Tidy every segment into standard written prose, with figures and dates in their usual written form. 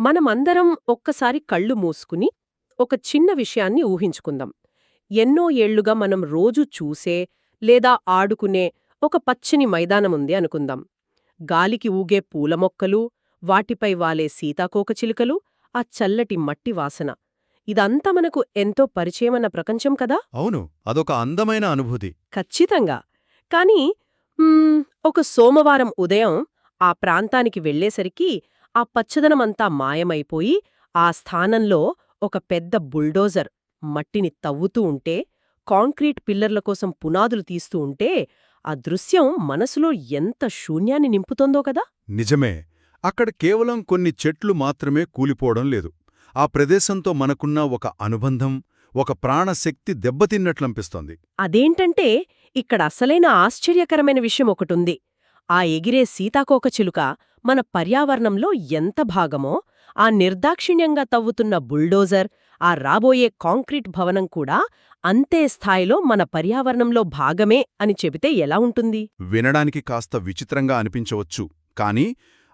మనమందరం ఒక్కసారి కళ్ళు మూసుకుని ఒక చిన్న విషయాన్ని ఊహించుకుందాం. ఎన్నో ఏళ్లుగా మనం రోజూ చూసే లేదా ఆడుకునే ఒక పచ్చని మైదానముంది అనుకుందాం. గాలికి ఊగే పూల మొక్కలు, వాటిపై వాలే సీతాకోకచిలుకలు, ఆ చల్లటి మట్టి వాసన. ఇదంతా మనకు ఎంతో పరిచయమన్న ప్రపంచం కదా. అవును, అదొక అందమైన అనుభూతి. ఖచ్చితంగా. కాని మ్మ్, ఒక సోమవారం ఉదయం ఆ ప్రాంతానికి వెళ్ళేసరికి ఆ పచ్చదనమంతా మాయమైపోయి ఆ స్థానంలో ఒక పెద్ద బుల్డోజర్ మట్టిని తవ్వుతూ ఉంటే, కాంక్రీట్ పిల్లర్ల కోసం పునాదులు తీస్తూ ఉంటే ఆ దృశ్యం మనసులో ఎంత శూన్యాన్ని నింపుతోందో కదా. నిజమే. అక్కడ కేవలం కొన్ని చెట్లు మాత్రమే కూలిపోవడం లేదు. ఆ ప్రదేశంతో మనకున్న ఒక అనుబంధం, ఒక ప్రాణశక్తి దెబ్బతిన్నట్లనిపిస్తోంది. అదేంటంటే ఇక్కడ అసలైన ఆశ్చర్యకరమైన విషయం ఒకటుంది. ఆ ఎగిరే సీతాకోకచిలుక మన పర్యావరణంలో ఎంత భాగమో, ఆ నిర్దాక్షిణ్యంగా తవ్వుతున్న బుల్డోజర్, ఆ రాబోయే కాంక్రీట్ భవనం కూడా అంతే స్థాయిలో మన పర్యావరణంలో భాగమే అని చెబితే ఎలా ఉంటుంది? వినడానికి కాస్త విచిత్రంగా అనిపించవచ్చు, కానీ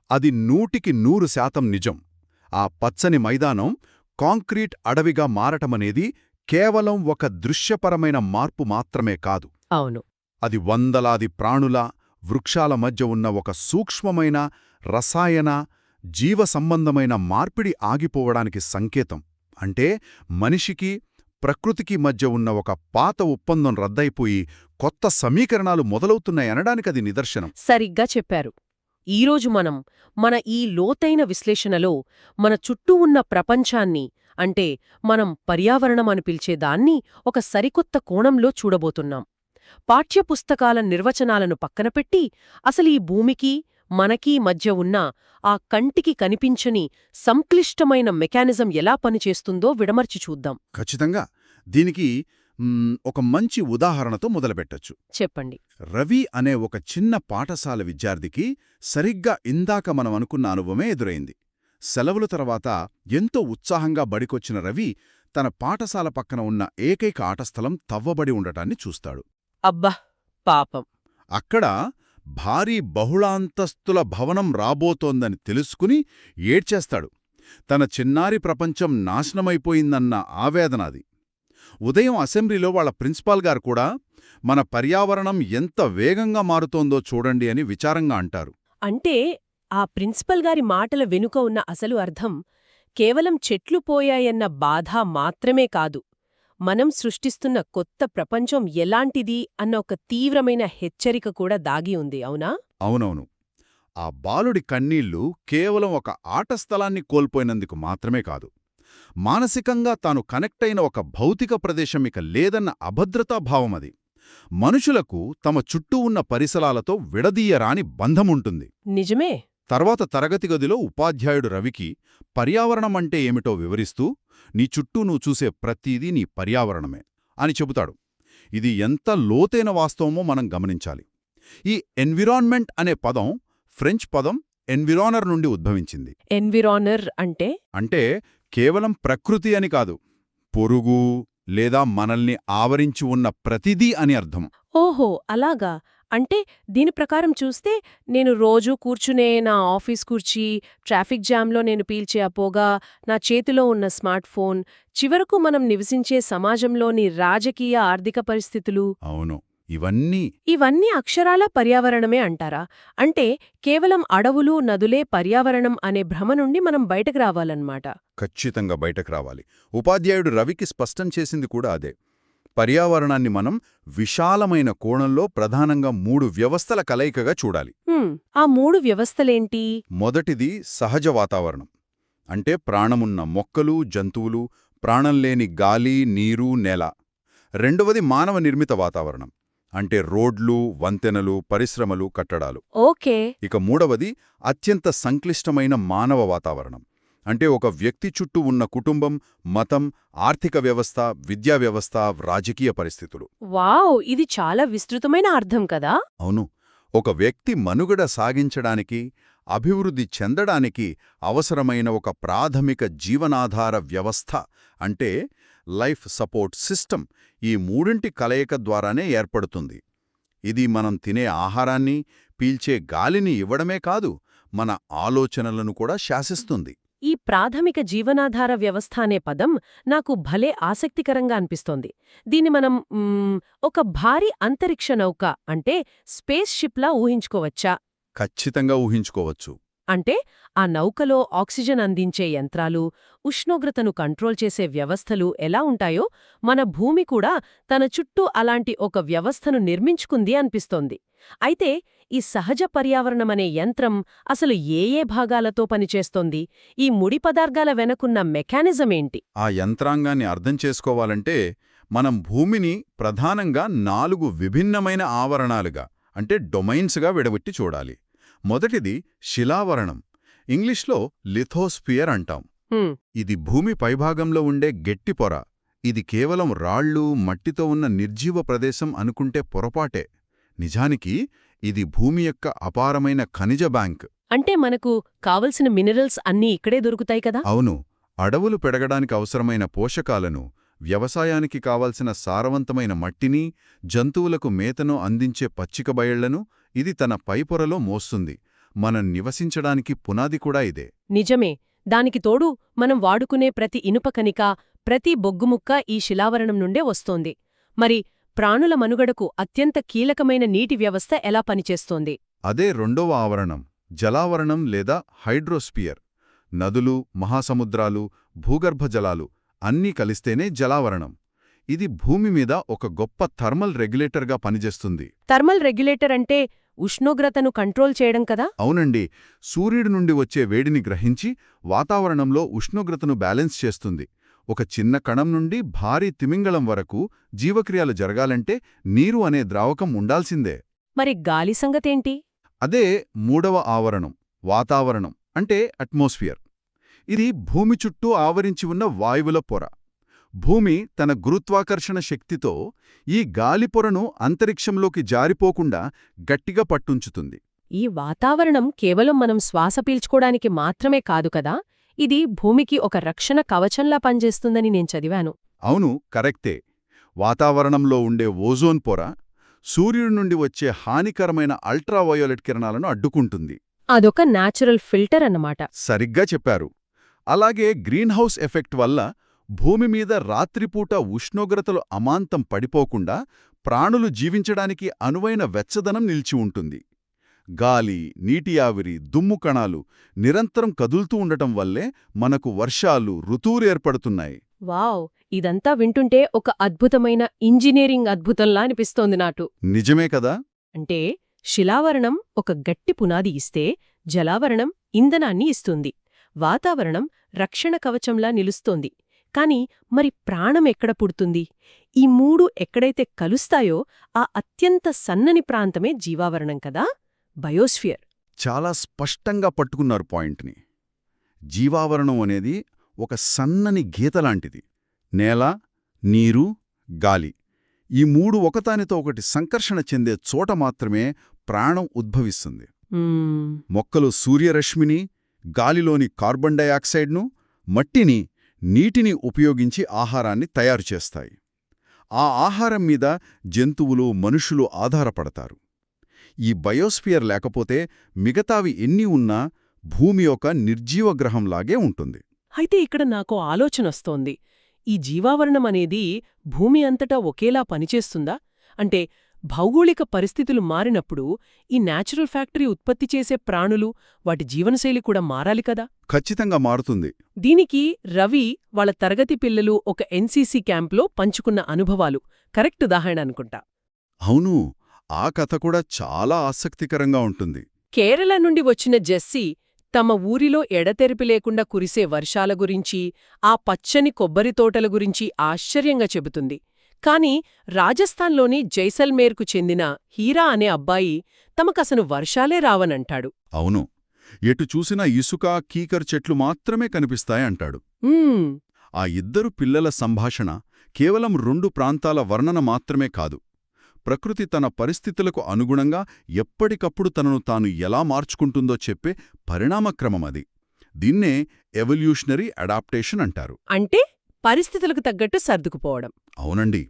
అది 100% నిజం. ఆ పచ్చని మైదానం కాంక్రీట్ అడవిగా మారటమనేది కేవలం ఒక దృశ్యపరమైన మార్పు మాత్రమే కాదు. అవును. అది వందలాది ప్రాణుల, వృక్షాల మధ్య ఉన్న ఒక సూక్ష్మమైన రసాయన, జీవసంబంధమైన మార్పిడి ఆగిపోవడానికి సంకేతం. అంటే మనిషికి, ప్రకృతికి మధ్య ఉన్న ఒక పాత ఒప్పందం రద్దయిపోయి కొత్త సమీకరణాలు మొదలవుతున్నాయనడానికది నిదర్శనం. సరిగ్గా చెప్పారు. ఈరోజు మన ఈ లోతైన విశ్లేషణలో మన చుట్టూ ఉన్న ప్రపంచాన్ని, అంటే మనం పర్యావరణం అని పిలిచేదాన్ని ఒక సరికొత్త కోణంలో చూడబోతున్నాం. పాఠ్యపుస్తకాల నిర్వచనాలను పక్కనపెట్టి అసలు ఈ భూమికి, మనకీ మధ్య ఉన్న ఆ కంటికి కనిపించని సంక్లిష్టమైన మెకానిజం ఎలా పనిచేస్తుందో విడమర్చి చూద్దాం. ఖచ్చితంగా. దీనికి ఒక మంచి ఉదాహరణతో మొదలుపెట్టొచ్చు. చెప్పండి. రవి అనే ఒక చిన్న పాఠశాల విద్యార్థికి సరిగ్గా ఇందాక మనం అనుకున్న అనుభవమే ఎదురైంది. సెలవుల తర్వాత ఎంతో ఉత్సాహంగా బడికొచ్చిన రవి తన పాఠశాల పక్కన ఉన్న ఏకైక ఆటస్థలం తవ్వబడి ఉండటాన్ని చూస్తాడు. అబ్బా, పాపం. అక్కడ భారీ బహుళాంతస్తుల భవనం రాబోతోందని తెలుసుకుని ఏడ్చేస్తాడు. తన చిన్నారి ప్రపంచం నాశనమైపోయిందన్న ఆవేదన అది. ఉదయం అసెంబ్లీలో వాళ్ళ ప్రిన్సిపాల్ గారు కూడా మన పర్యావరణం ఎంత వేగంగా మారుతోందో చూడండి అని విచారంగా అంటారు. అంటే ఆ ప్రిన్సిపల్ గారి మాటల వెనుక ఉన్న అసలు అర్థం కేవలం చెట్లు పోయాయన్న బాధ మాత్రమే కాదు, మనం సృష్టిస్తున్న కొత్త ప్రపంచం ఎలాంటిది అన్న ఒక తీవ్రమైన హెచ్చరిక కూడా దాగి ఉంది. అవునా? అవునవును. ఆ బాలుడి కన్నీళ్లు కేవలం ఒక ఆట స్థలాన్ని కోల్పోయినందుకు మాత్రమే కాదు, మానసికంగా తాను కనెక్టైన ఒక భౌతిక ప్రదేశం ఇక లేదన్న అభద్రతాభావమది. మనుషులకు తమ చుట్టూ ఉన్న పరిసరాలతో విడదీయరాని బంధముంటుంది. నిజమే. తర్వాత తరగతి గదిలో ఉపాధ్యాయుడు రవికి పర్యావరణమంటే ఏమిటో వివరిస్తూ, నీ చుట్టూ నువ్వు చూసే ప్రతీదీ నీ పర్యావరణమే అని చెబుతాడు. ఇది ఎంత లోతైన వాస్తవమో మనం గమనించాలి. ఈ ఎన్విరాన్మెంట్ అనే పదం ఫ్రెంచ్ పదం ఎన్విరానర్ నుండి ఉద్భవించింది. ఎన్విరానర్ అంటే కేవలం ప్రకృతి అని కాదు, పొరుగు లేదా మనల్ని ఆవరించి ఉన్న ప్రతిదీ అని అర్థం. ఓహో, అలాగా. అంటే దీని ప్రకారం చూస్తే నేను రోజూ కూర్చునే నా ఆఫీస్ కుర్చీ, ట్రాఫిక్ జామ్లో నేను పీల్చే ఆ పొగ, నా చేతిలో ఉన్న స్మార్ట్ ఫోన్, చివరకు మనం నివసించే సమాజంలోని రాజకీయ, ఆర్థిక పరిస్థితులు, అవును, ఇవన్నీ అక్షరాల పర్యావరణమే అంటారా? అంటే కేవలం అడవులు, నదులే పర్యావరణం అనే భ్రమ నుండి మనం బయటకు రావాలన్నమాట. ఖచ్చితంగా బయటకు రావాలి. ఉపాధ్యాయుడు రవికి స్పష్టం చేసింది కూడా అదే. పర్యావరణాన్ని మనం విశాలమైన కోణంలో ప్రధానంగా 3 వ్యవస్థల కలయికగా చూడాలి. ఆ 3 వ్యవస్థలేంటి? మొదటిది సహజ వాతావరణం. అంటే ప్రాణమున్న మొక్కలు, జంతువులు, ప్రాణంలేని గాలి, నీరు, నేల. రెండవది మానవ నిర్మిత వాతావరణం. అంటే రోడ్లు, వంతెనలు, పరిశ్రమలు, కట్టడాలు. ఓకే. ఇక మూడవది అత్యంత సంక్లిష్టమైన మానవ వాతావరణం. అంటే ఒక వ్యక్తి చుట్టూ ఉన్న కుటుంబం, మతం, ఆర్థిక వ్యవస్థ, విద్యా వ్యవస్థ, రాజకీయ పరిస్థితులు. వావ్, ఇది చాలా విస్తృతమైన అర్థం కదా. అవును. ఒక వ్యక్తి మనుగడ సాగించడానికి, అభివృద్ధి చెందడానికి అవసరమైన ఒక ప్రాథమిక జీవనాధార వ్యవస్థ, అంటే లైఫ్ సపోర్ట్ సిస్టమ్, ఈ మూడింటి కలయిక ద్వారానే ఏర్పడుతుంది. ఇది మనం తినే ఆహారాన్ని, పీల్చే గాలిని ఇవ్వడమే కాదు, మన ఆలోచనలను కూడా శాసిస్తుంది. ఈ ప్రాథమిక జీవనాధార వ్యవస్థ అనే పదం నాకు భలే ఆసక్తికరంగా అనిపిస్తోంది. దీన్ని మనం ఒక భారీ అంతరిక్ష నౌక అంటే స్పేస్ షిప్లా ఊహించుకోవచ్చా? ఖచ్చితంగా ఊహించుకోవచ్చు. అంటే ఆ నౌకలో ఆక్సిజన్ అందించే యంత్రాలు, ఉష్ణోగ్రతను కంట్రోల్ చేసే వ్యవస్థలు ఎలా ఉంటాయో మన భూమి కూడా తన చుట్టూ అలాంటి ఒక వ్యవస్థను నిర్మించుకుంది అనిపిస్తోంది. అయితే ఈ సహజ పర్యావరణమనే యంత్రం అసలు ఏ ఏ భాగాలతో పనిచేస్తోంది? ఈ ముడి పదార్థాల వెనకున్న మెకానిజమేంటి? ఆ యంత్రాంగాన్ని అర్థం చేసుకోవాలంటే మనం భూమిని ప్రధానంగా 4 విభిన్నమైన ఆవరణాలుగా అంటే డొమైన్స్గా విడగొట్టి చూడాలి. మొదటిది శిలావరణం, ఇంగ్లీష్లో లిథోస్ఫియర్ అంటాం. ఇది భూమి పైభాగంలో ఉండే గట్టి పొర. ఇది కేవలం రాళ్ళు, మట్టితో ఉన్న నిర్జీవ ప్రదేశం అనుకుంటే పొరపాటే. నిజానికి ఇది భూమి యొక్క అపారమైన ఖనిజ బ్యాంక్. అంటే మనకు కావలసిన మినరల్స్ అన్నీ ఇక్కడే దొరుకుతాయి కదా? అవును, అడవులు పెరగడానికి అవసరమైన పోషకాలను, వ్యవసాయానికి కావలసిన సారవంతమైన మట్టిని, జంతువులకు మేతను అందించే పచ్చిక బయళ్లను ఇది తన పైపొరలో మోస్తుంది. మనం నివసించడానికి పునాది కూడా ఇదే. నిజమే. దానికి తోడు మనం వాడుకునే ప్రతి ఇనుప కణిక, ప్రతి బొగ్గుముక్క ఈ శిలావరణం నుండే వస్తోంది. మరి ప్రాణుల మనుగడకు అత్యంత కీలకమైన నీటి వ్యవస్థ ఎలా పనిచేస్తోంది? అదే రెండవ ఆవరణం, జలావరణం లేదా హైడ్రోస్పియర్. నదులు, మహాసముద్రాలు, భూగర్భ జలాలు అన్నీ కలిస్తేనే జలావరణం. ఇది భూమి మీద ఒక గొప్ప థర్మల్ రెగ్యులేటర్గా పనిచేస్తుంది. థర్మల్ రెగ్యులేటర్ అంటే ఉష్ణోగ్రతను కంట్రోల్ చేయడం కదా? అవునండి, సూర్యుడి నుండి వచ్చే వేడిని గ్రహించి వాతావరణంలో ఉష్ణోగ్రతను బ్యాలెన్స్ చేస్తుంది. ఒక చిన్న కణం నుండి భారీ తిమింగళం వరకు జీవక్రియలు జరగాలంటే నీరు అనే ద్రావకం ఉండాల్సిందే. మరి గాలి సంగతేంటి? అదే మూడవ ఆవరణం, వాతావరణం అంటే అట్మాస్ఫియర్. ఇది భూమి చుట్టూ ఆవరించి ఉన్న వాయువుల పొర. భూమి తన గురుత్వాకర్షణ శక్తితో ఈ గాలిపొరను అంతరిక్షంలోకి జారిపోకుండా గట్టిగా పట్టుంచుతుంది. ఈ వాతావరణం కేవలం మనం శ్వాస పీల్చుకోవడానికి మాత్రమే కాదు కదా, ఇది భూమికి ఒక రక్షణ కవచంలా పనిచేస్తుందని నేను చదివాను. అవును, కరెక్టే. వాతావరణంలో ఉండే ఓజోన్ పొర సూర్యుడి నుండి వచ్చే హానికరమైన అల్ట్రావయోలెట్ కిరణాలను అడ్డుకుంటుంది. అదొక న్యాచురల్ ఫిల్టర్ అన్నమాట. సరిగ్గా చెప్పారు. అలాగే గ్రీన్హౌస్ ఎఫెక్ట్ వల్ల భూమి మీద రాత్రిపూట ఉష్ణోగ్రతలు అమాంతం పడిపోకుండా ప్రాణులు జీవించడానికి అనువైన వెచ్చదనం నిలిచి ఉంటుంది. గాలి, నీటి ఆవిరి, దుమ్ము కణాలు నిరంతరం కదులుతూ ఉండటం వల్లే మనకు వర్షాలు, ఋతువులు ఏర్పడుతున్నాయి. వావ్! ఇదంతా వింటుంటే ఒక అద్భుతమైన ఇంజనీరింగ్ అద్భుతంలా అనిపిస్తోంది నాకు. నిజమే కదా? అంటే శిలావరణం ఒక గట్టి పునాది ఇస్తే, జలావరణం ఇంధనాన్ని ఇస్తుంది, వాతావరణం రక్షణ కవచంలా నిలుస్తోంది. కాని మరి ప్రాణం ఎక్కడ పుడుతుంది? ఈ మూడు ఎక్కడైతే కలుస్తాయో ఆ అత్యంత సన్నని ప్రాంతమే జీవావరణం కదా, బయోస్ఫియర్. చాలా స్పష్టంగా పట్టుకున్నారు పాయింట్ని. జీవావరణం అనేది ఒక సన్నని గీతలాంటిది. నేల, నీరు, గాలి ఈ మూడు ఒకదానితో ఒకటి సంకర్షణ చెందే చోట మాత్రమే ప్రాణం ఉద్భవిస్తుంది. మొక్కలు సూర్యరశ్మిని, గాలిలోని కార్బన్ డయాక్సైడ్ను, మట్టిని, నీటిని ఉపయోగించి ఆహారాన్ని తయారుచేస్తాయి. ఆ ఆహారం మీద జంతువులు, మనుషులు ఆధారపడతారు. ఈ బయోస్ఫియర్ లేకపోతే మిగతావి ఎన్ని ఉన్నా భూమి ఒక నిర్జీవ గ్రహంలాగే ఉంటుంది. అయితే ఇక్కడ నాకు ఆలోచనొస్తోంది. ఈ జీవావరణం అనేది భూమి అంతటా ఒకేలా పనిచేస్తుందా? అంటే భౌగోళిక పరిస్థితులు మారినప్పుడు ఈ న్యాచురల్ ఫ్యాక్టరీ ఉత్పత్తి చేసే ప్రాణులు, వాటి జీవనశైలి కూడా మారాలి కదా? ఖచ్చితంగా మారుతుంది. దీనికి రవి వాళ్ళ తరగతి పిల్లలు ఒక ఎన్సీసీ క్యాంప్లో పంచుకున్న అనుభవాలు కరెక్ట్ ఉదాహరణ అనుకుంటా. అవును, ఆ కథ కూడా చాలా ఆసక్తికరంగా ఉంటుంది. కేరళ నుండి వచ్చిన జెస్సీ తమ ఊరిలో ఎడతెరిపి లేకుండా కురిసే వర్షాల గురించి, ఆ పచ్చని కొబ్బరి తోటల గురించి ఆశ్చర్యంగా చెబుతుంది. కాని రాజస్థాన్లోని జైసల్మేర్కు చెందిన హీరా అనే అబ్బాయి తమకసలు వర్షాలే రావనంటాడు. అవును, ఎటు చూసినా ఇసుక, కీకర్ చెట్లు మాత్రమే కనిపిస్తాయంటాడు. ఆ ఇద్దరు పిల్లల సంభాషణ కేవలం 2 ప్రాంతాల వర్ణన మాత్రమే కాదు. ప్రకృతి తన పరిస్థితులకు అనుగుణంగా ఎప్పటికప్పుడు తనను తాను ఎలా మార్చుకుంటుందో చెప్పే పరిణామక్రమమది. దీన్నే ఎవల్యూషనరీ అడాప్టేషన్ అంటారు. అంటే పరిస్థితులకు తగ్గట్టు సర్దుకుపోవడం. అవునండి.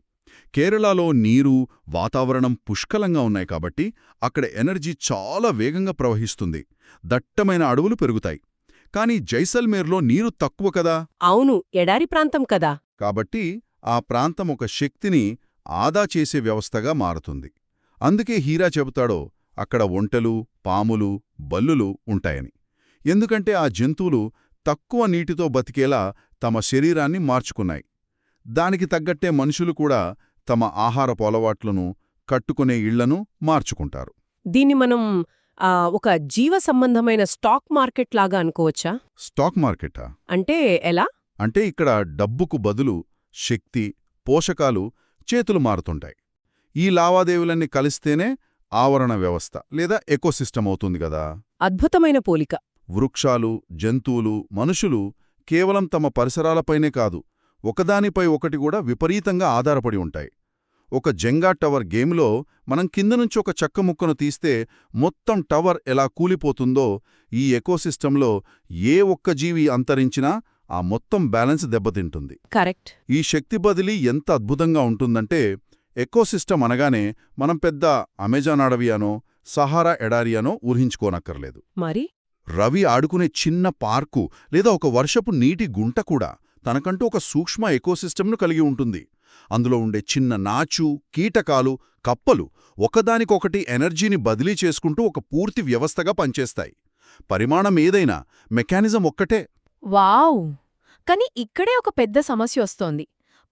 కేరళలో నీరు, వాతావరణం పుష్కలంగా ఉన్నాయి కాబట్టి అక్కడ ఎనర్జీ చాలా వేగంగా ప్రవహిస్తుంది. దట్టమైన అడవులు పెరుగుతాయి. కాని జైసల్మేర్లో నీరు తక్కువ కదా. అవును, ఎడారి ప్రాంతం కదా. కాబట్టి ఆ ప్రాంతం ఒక శక్తిని ఆదా చేసే వ్యవస్థగా మారుతుంది. అందుకే హీరా చెబుతాడో అక్కడ ఒంటెలు, పాములు, బల్లులు ఉంటాయని. ఎందుకంటే ఆ జంతువులు తక్కువ నీటితో బతికేలా తమ శరీరాన్ని మార్చుకున్నాయి. దానికి తగ్గట్టే మనుషులు కూడా తమ ఆహారపు అలవాట్లను, కట్టుకునే ఇళ్లను మార్చుకుంటారు. దీన్ని మనం ఒక జీవ సంబంధమైన స్టాక్ మార్కెట్ లాగా అనుకోవచ్చా? స్టాక్ మార్కెటా? అంటే ఎలా? అంటే ఇక్కడ డబ్బుకు బదులు శక్తి, పోషకాలు చేతులు మారుతుంటాయి. ఈ లావాదేవీలన్నీ కలిస్తేనే ఆవరణ వ్యవస్థ లేదా ఎకోసిస్టమ్ అవుతుంది గదా. అద్భుతమైన పోలిక. వృక్షాలు, జంతువులు, మనుషులు కేవలం తమ పరిసరాలపైనే కాదు, ఒకదానిపై ఒకటి కూడా విపరీతంగా ఆధారపడి ఉంటాయి. ఒక జెంగా టవర్ గేమ్లో మనం కింద నుంచి ఒక చెక్క ముక్కను తీస్తే మొత్తం టవర్ ఎలా కూలిపోతుందో, ఈ ఎకోసిస్టంలో ఏ ఒక్క జీవి అంతరించినా ఆ మొత్తం బ్యాలెన్స్ దెబ్బతింటుంది. కరెక్ట్. ఈ శక్తి బదిలీ ఎంత అద్భుతంగా ఉంటుందంటే, ఎకోసిస్టమ్ అనగానే మనం పెద్ద అమెజాన్ అడవియానో, సహారా ఎడారియానో ఊహించుకోనక్కర్లేదు. మరి రవి ఆడుకునే చిన్న పార్కు లేదా ఒక వర్షపు నీటి గుంట కూడా తనకంటూ ఒక సూక్ష్మ ఎకోసిస్టమ్ను కలిగి ఉంటుంది. అందులో ఉండే చిన్న నాచు, కీటకాలు, కప్పలు ఒకదానికొకటి ఎనర్జీని బదిలీ చేసుకుంటూ ఒక పూర్తి వ్యవస్థగా పనిచేస్తాయి. పరిమాణం ఏదైనా మెకానిజం ఒక్కటే. వావ్! కానీ ఇక్కడే ఒక పెద్ద సమస్య వస్తోంది.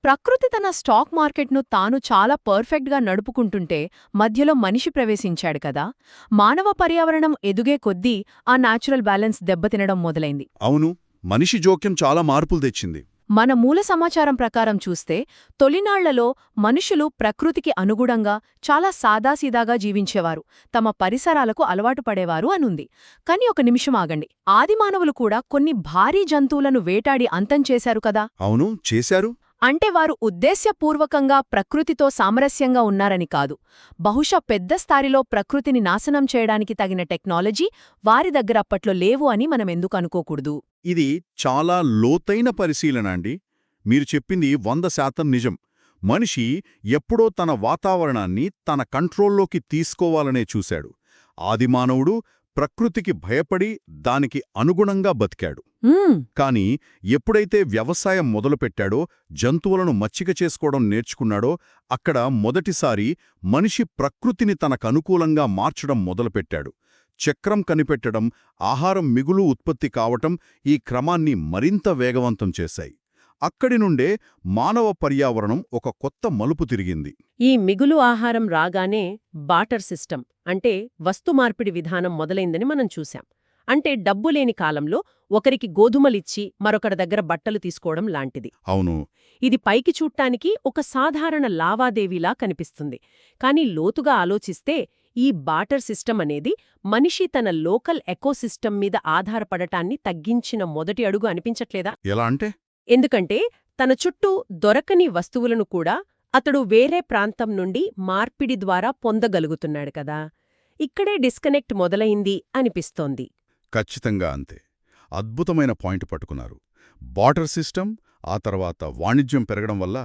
ప్రకృతి తన స్టాక్ మార్కెట్ను తాను చాలా పర్ఫెక్ట్గా నడుపుకుంటుంటే మధ్యలో మనిషి ప్రవేశించాడు కదా. మానవ పర్యావరణం ఎదుగే కొద్దీ ఆ న్యాచురల్ బ్యాలెన్స్ దెబ్బతినడం మొదలైంది. అవును, మనిషి జోక్యం చాలా మార్పులు తెచ్చింది. మన మూల సమాచారం ప్రకారం చూస్తే తొలినాళ్లలో మనుషులు ప్రకృతికి అనుగుణంగా చాలా సాదాసీదాగా జీవించేవారు, తమ పరిసరాలకు అలవాటు పడేవారు అనుంది. కాని ఒక నిమిషం ఆగండి. ఆదిమానవులు కూడా కొన్ని భారీ జంతువులను వేటాడి అంతం చేశారు కదా. అవును, చేశారు. అంటే వారు ఉద్దేశ్యపూర్వకంగా ప్రకృతితో సామరస్యంగా ఉన్నారని కాదు. బహుశా పెద్ద స్థాయిలో ప్రకృతిని నాశనం చేయడానికి తగిన టెక్నాలజీ వారి దగ్గర అప్పట్లో లేవు అని మనమెందుకు అనుకోకూడదు. ఇది చాలా లోతైన పరిశీలన అండి. మీరు చెప్పింది 100% నిజం. మనిషి ఎప్పుడో తన వాతావరణాన్ని తన కంట్రోల్లోకి తీసుకోవాలనే చూశాడు. ఆదిమానవుడు ప్రకృతికి భయపడి దానికి అనుగుణంగా బతికాడు. కాని ఎప్పుడైతే వ్యవసాయం మొదలుపెట్టాడో, జంతువులను మచ్చిక చేసుకోవడం నేర్చుకున్నాడో, అక్కడ మొదటిసారి మనిషి ప్రకృతిని తనకనుకూలంగా మార్చడం మొదలుపెట్టాడు. చక్రం కనిపెట్టడం, ఆహారం మిగులు ఉత్పత్తి కావటం ఈ క్రమాన్ని మరింత వేగవంతం చేశాయి. అక్కడి నుండే మానవ పర్యావరణం ఒక కొత్త మలుపు తిరిగింది. ఈ మిగులు ఆహారం రాగానే బాటర్ సిస్టమ్ అంటే వస్తు మార్పిడి విధానం మొదలైందని మనం చూశాం. అంటే డబ్బు లేని కాలంలో ఒకరికి గోధుమలిచ్చి మరొకరి దగ్గర బట్టలు తీసుకోవడం లాంటిది. అవును, ఇది పైకి చూడ్డానికి ఒక సాధారణ లావాదేవీలా కనిపిస్తుంది. కాని లోతుగా ఆలోచిస్తే ఈ బాటర్ సిస్టమ్ అనేది మనిషి తన లోకల్ ఎకోసిస్టమ్ మీద ఆధారపడటాన్ని తగ్గించిన మొదటి అడుగు అనిపించట్లేదా? ఎలా అంటే? ఎందుకంటే తన చుట్టూ దొరకని వస్తువులను కూడా అతడు వేరే ప్రాంతం నుండి మార్పిడి ద్వారా పొందగలుగుతున్నాడు కదా. ఇక్కడే డిస్కనెక్ట్ మొదలైంది అనిపిస్తోంది. ఖచ్చితంగా అంతే. అద్భుతమైన పాయింట్ పట్టుకున్నారు. బాటర్ సిస్టమ్, ఆ తర్వాత వాణిజ్యం పెరగడం వల్ల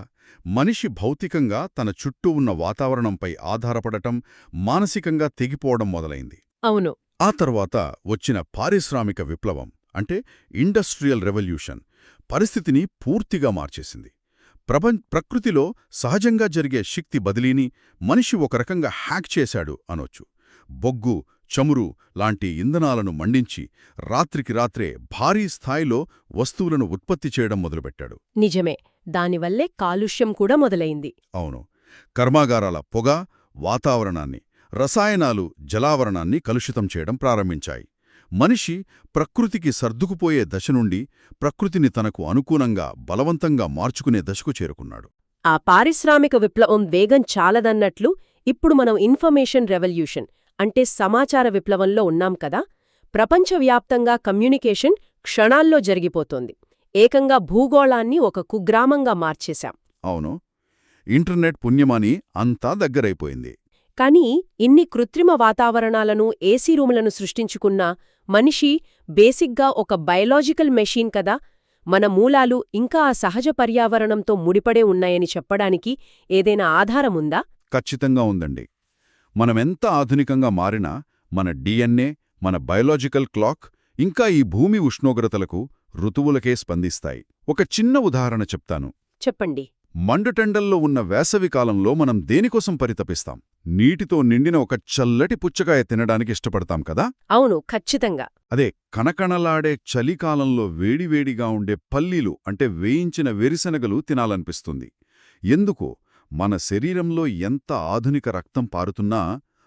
మనిషి భౌతికంగా తన చుట్టూ ఉన్న వాతావరణంపై ఆధారపడటం, మానసికంగా తెగిపోవడం మొదలైంది. అవును. ఆ తర్వాత వచ్చిన పారిశ్రామిక విప్లవం అంటే ఇండస్ట్రియల్ రెవల్యూషన్ పరిస్థితిని పూర్తిగా మార్చేసింది. ప్రకృతిలో సహజంగా జరిగే శక్తి బదిలీని మనిషి ఒక రకంగా హ్యాక్ చేశాడు అనొచ్చు. బొగ్గు, చమురు లాంటి ఇంధనాలను మండించి రాత్రికి రాత్రే భారీ స్థాయిలో వస్తువులను ఉత్పత్తి చేయడం మొదలుపెట్టాడు. నిజమే. దానివల్లే కాలుష్యం కూడా మొదలైంది. అవును, కర్మాగారాల పొగ వాతావరణాన్ని, రసాయనాలు జలావరణాన్ని కలుషితం చేయడం ప్రారంభించాయి. మనిషి ప్రకృతికి సర్దుకుపోయే దశ నుండి ప్రకృతిని తనకు అనుకూలంగా బలవంతంగా మార్చుకునే దశకు చేరుకున్నాడు. ఆ పారిశ్రామిక విప్లవం వేగం చాలదన్నట్లు ఇప్పుడు మనం ఇన్ఫర్మేషన్ రెవల్యూషన్ అంటే సమాచార విప్లవంలో ఉన్నాం కదా. ప్రపంచవ్యాప్తంగా కమ్యూనికేషన్ క్షణాల్లో జరిగిపోతోంది. ఏకంగా భూగోళాన్ని ఒక కుగ్రామంగా మార్చేశాం. అవును, ఇంటర్నెట్ పుణ్యమాని అంతా దగ్గరైపోయింది. కానీ ఇన్ని కృత్రిమ వాతావరణాలను, ఏసీ రూములను సృష్టించుకున్న మనిషి బేసిక్గా ఒక బయలాజికల్ మెషీన్ కదా. మన మూలాలు ఇంకా ఆ సహజ పర్యావరణంతో ముడిపడే ఉన్నాయని చెప్పడానికి ఏదైనా ఆధారముందా? ఖచ్చితంగా ఉందండి. మనమెంత ఆధునికంగా మారినా మన డిఎన్ఏ, మన బయోలాజికల్ క్లాక్ ఇంకా ఈ భూమి ఉష్ణోగ్రతలకు ఋతువులకే స్పందిస్తాయి. ఒక చిన్న ఉదాహరణ చెప్తాను. చెప్పండి. మండుటెండల్లో ఉన్న వేసవికాలంలో మనం దేనికోసం పరితపిస్తాం? నీటితో నిండిన ఒక చల్లటి పుచ్చకాయ తినడానికి ఇష్టపడతాం కదా? అవును, ఖచ్చితంగా. అదే కణకణలాడే చలికాలంలో వేడివేడిగా ఉండే పల్లీలు అంటే వేయించిన వేరుశనగలు తినాలనిపిస్తుంది. ఎందుకు? మన శరీరంలో ఎంత ఆధునిక రక్తం పారుతున్నా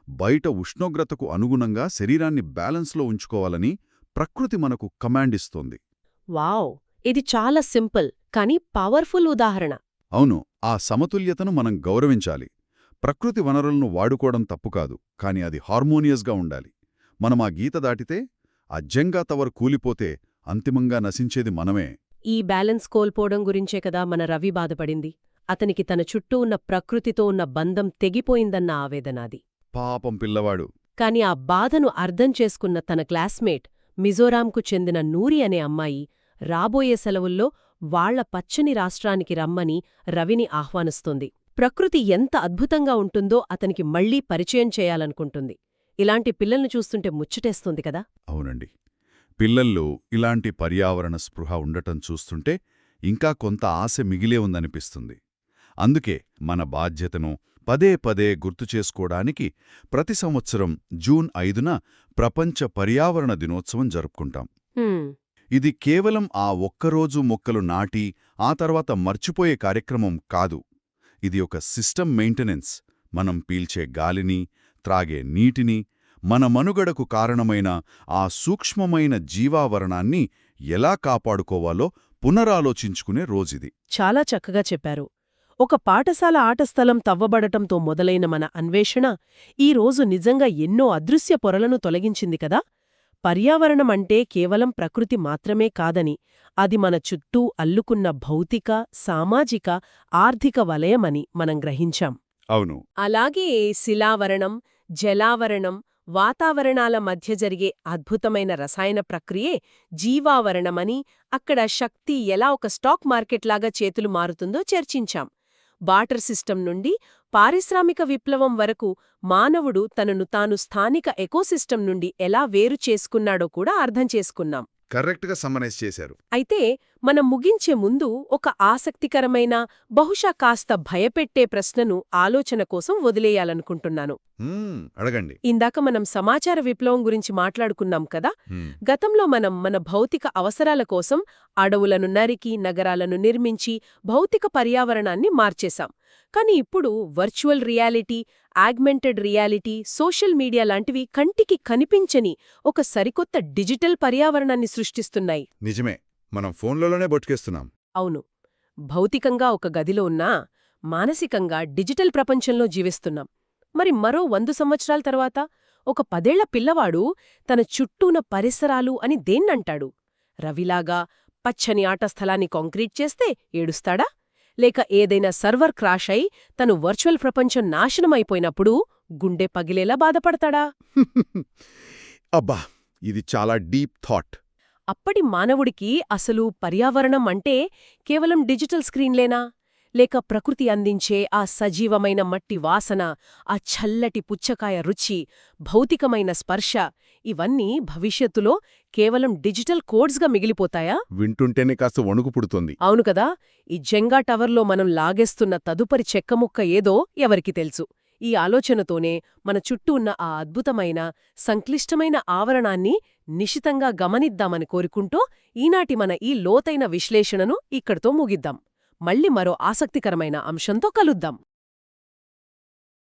బయట ఉష్ణోగ్రతకు అనుగుణంగా శరీరాన్ని బ్యాలెన్స్లో ఉంచుకోవాలని ప్రకృతి మనకు కమాండ్ ఇస్తోంది. వావ్! ఇది చాలా సింపుల్ కానీ పవర్ఫుల్ ఉదాహరణ. అవును, ఆ సమతుల్యతను మనం గౌరవించాలి. ప్రకృతి వనరులను వాడుకోవడం తప్పు కాదు, కాని అది హార్మోనియస్గా ఉండాలి. మనం ఆ గీత దాటితే, ఆ జంగా టవర్ కూలిపోతే అంతిమంగా నశించేది మనమే. ఈ బ్యాలెన్స్ కోల్పోవడం గురించే కదా మన రవి బాధపడింది. అతనికి తన చుట్టూ ఉన్న ప్రకృతితో ఉన్న బంధం తెగిపోయిందన్న ఆవేదనాది. పాపం పిల్లవాడు. కాని ఆ బాధను అర్థం చేసుకున్న తన క్లాస్మేట్ మిజోరాంకు చెందిన నూరి అనే అమ్మాయి రాబోయే సెలవుల్లో వాళ్ల పచ్చని రాష్ట్రానికి రమ్మని రవిని ఆహ్వానిస్తోంది. ప్రకృతి ఎంత అద్భుతంగా ఉంటుందో అతనికి మళ్లీ పరిచయం చేయాలనుకుంటుంది. ఇలాంటి పిల్లల్ని చూస్తుంటే ముచ్చటేస్తుంది కదా. అవునండి, పిల్లల్లో ఇలాంటి పర్యావరణ స్పృహ ఉండటం చూస్తుంటే ఇంకా కొంత ఆశ మిగిలే ఉందనిపిస్తుంది. అందుకే మన బాధ్యతను పదే పదే గుర్తుచేసుకోవడానికి ప్రతి సంవత్సరం జూన్ 5న ప్రపంచ పర్యావరణ దినోత్సవం జరుపుకుంటాం. ఇది కేవలం ఆ ఒక్కరోజు మొక్కలు నాటి ఆ తర్వాత మర్చిపోయే కార్యక్రమం కాదు. ఇది ఒక సిస్టమ్ మెయింటెనెన్స్. మనం పీల్చే గాలిని, త్రాగే నీటిని, మన మనుగడకు కారణమైన ఆ సూక్ష్మమైన జీవావరణాన్ని ఎలా కాపాడుకోవాలో పునరాలోచించుకునే రోజుది. చాలా చక్కగా చెప్పారు. ఒక పాఠశాల ఆటస్థలం తవ్వబడటంతో మొదలైన మన అన్వేషణ ఈ రోజు నిజంగా ఎన్నో అదృశ్య పొరలను తొలగించింది కదా. పర్యావరణం అంటే కేవలం ప్రకృతి మాత్రమే కాదని, అది మన చుట్టూ అల్లుకున్న భౌతిక, సామాజిక, ఆర్థిక వలయమని మనం గ్రహించాం. అవును, అలాగే శిలావరణం, జలావరణం, వాతావరణాల మధ్య జరిగే అద్భుతమైన రసాయన ప్రక్రియే జీవావరణమని, అక్కడ శక్తి ఎలా ఒక స్టాక్ మార్కెట్లాగా చేతులు మారుతుందో చర్చించాం. బాటర్ సిస్టమ్ నుండి పారిశ్రామిక విప్లవం వరకు మానవుడు తనను తాను స్థానిక ఎకోసిస్టమ్ నుండి ఎలా వేరు చేసుకున్నాడో కూడా అర్థం చేసుకున్నాం. కరెక్ట్గా సమ్మరైజ్ చేశారు. అయితే మనం ముగించే ముందు ఒక ఆసక్తికరమైన, బహుశా కాస్త భయపెట్టే ప్రశ్నను ఆలోచన కోసం వదిలేయాలనుకుంటున్నాను. అడగండి. ఇందాక మనం సమాచార విప్లవం గురించి మాట్లాడుకున్నాం కదా. గతంలో మనం మన భౌతిక అవసరాల కోసం అడవులను నరికి, నగరాలను నిర్మించి భౌతిక పర్యావరణాన్ని మార్చేశాం. కానీ ఇప్పుడు virtual reality, augmented reality, social media లాంటివి కంటికి కనిపించని ఒక సరికొత్త డిజిటల్ పర్యావరణాన్ని సృష్టిస్తున్నాయి. నిజమే, మనం ఫోన్లలోనే బొట్టుకేస్తున్నాం. అవును, భౌతికంగా ఒక గదిలో ఉన్నా మానసికంగా డిజిటల్ ప్రపంచంలో జీవిస్తున్నాం. మరి మరో 100 సంవత్సరాల తర్వాత ఒక 10 ఏళ్ల పిల్లవాడు తన చుట్టూన పరిసరాలు అని దేన్నంటాడు? రవిలాగా పచ్చని ఆటస్థలాన్ని కాంక్రీట్ చేస్తే ఏడుస్తాడా? లేక ఏదైనా సర్వర్ క్రాష్ అయి తను వర్చువల్ ప్రపంచం నాశనమైపోయినప్పుడు గుండె పగిలేలా బాధపడతాడా? అబ్బా, ఇది చాలా డీప్ థాట్. అప్పటి మానవుడికి అసలు పర్యావరణం అంటే కేవలం డిజిటల్ స్క్రీన్లేనా? లేక ప్రకృతి అందించే ఆ సజీవమైన మట్టి వాసన, ఆ చల్లటి పుచ్చకాయ రుచి, భౌతికమైన స్పర్శ ఇవన్నీ భవిష్యత్తులో కేవలం డిజిటల్ కోడ్స్గా మిగిలిపోతాయా? వింటుంటేనే కాస్త వణుకు పుడుతోంది. అవును కదా. ఈ జెంగా టవర్లో మనం లాగేస్తున్న తదుపరి చెక్కముక్క ఏదో ఎవరికి తెలుసు. ఈ ఆలోచనతోనే మన చుట్టూ ఉన్న ఆ అద్భుతమైన, సంక్లిష్టమైన ఆవరణాన్ని నిశితంగా గమనిద్దామని కోరుకుంటూ ఈనాటి మన ఈ లోతైన విశ్లేషణను ఇక్కడితో ముగిద్దాం. మళ్ళీ మరో ఆసక్తికరమైన అంశంతో కలుద్దాం.